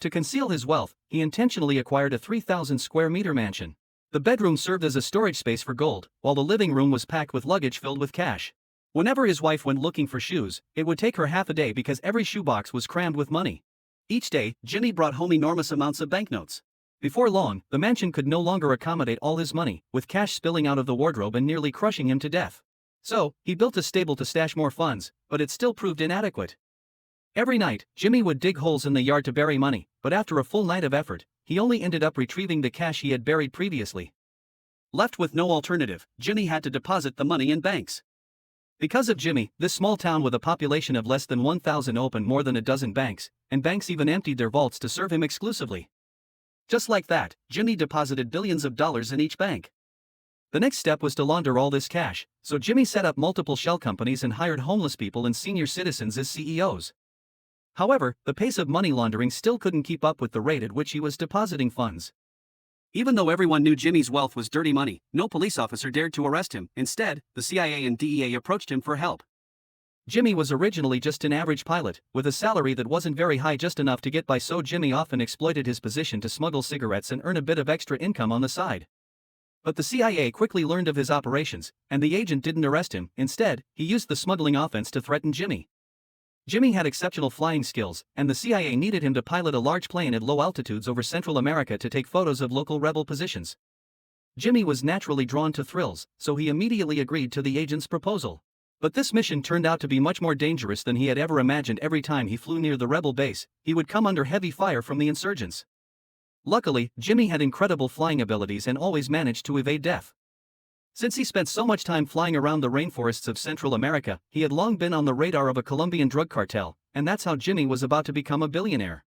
To conceal his wealth, he intentionally acquired a 3,000 square meter mansion. The bedroom served as a storage space for gold, while the living room was packed with luggage filled with cash. Whenever his wife went looking for shoes, it would take her half a day because every shoebox was crammed with money. Each day, Jimmy brought home enormous amounts of banknotes. Before long, the mansion could no longer accommodate all his money, with cash spilling out of the wardrobe and nearly crushing him to death. So, he built a stable to stash more funds, but it still proved inadequate. Every night, Jimmy would dig holes in the yard to bury money, but after a full night of effort, he only ended up retrieving the cash he had buried previously. Left with no alternative, Jimmy had to deposit the money in banks. Because of Jimmy, this small town with a population of less than 1,000 opened more than a dozen banks, and banks even emptied their vaults to serve him exclusively. Just like that, Jimmy deposited billions of dollars in each bank. The next step was to launder all this cash, so Jimmy set up multiple shell companies and hired homeless people and senior citizens as CEOs. However, the pace of money laundering still couldn't keep up with the rate at which he was depositing funds. Even though everyone knew Jimmy's wealth was dirty money, no police officer dared to arrest him. Instead, the CIA and DEA approached him for help. Jimmy was originally just an average pilot, with a salary that wasn't very high, just enough to get by, so Jimmy often exploited his position to smuggle cigarettes and earn a bit of extra income on the side. But the CIA quickly learned of his operations, and the agent didn't arrest him. Instead, he used the smuggling offense to threaten Jimmy. Jimmy had exceptional flying skills, and the CIA needed him to pilot a large plane at low altitudes over Central America to take photos of local rebel positions. Jimmy was naturally drawn to thrills, so he immediately agreed to the agent's proposal. But this mission turned out to be much more dangerous than he had ever imagined. Every time he flew near the rebel base, he would come under heavy fire from the insurgents. Luckily, Jimmy had incredible flying abilities and always managed to evade death. Since he spent so much time flying around the rainforests of Central America, he had long been on the radar of a Colombian drug cartel, and that's how Jimmy was about to become a billionaire.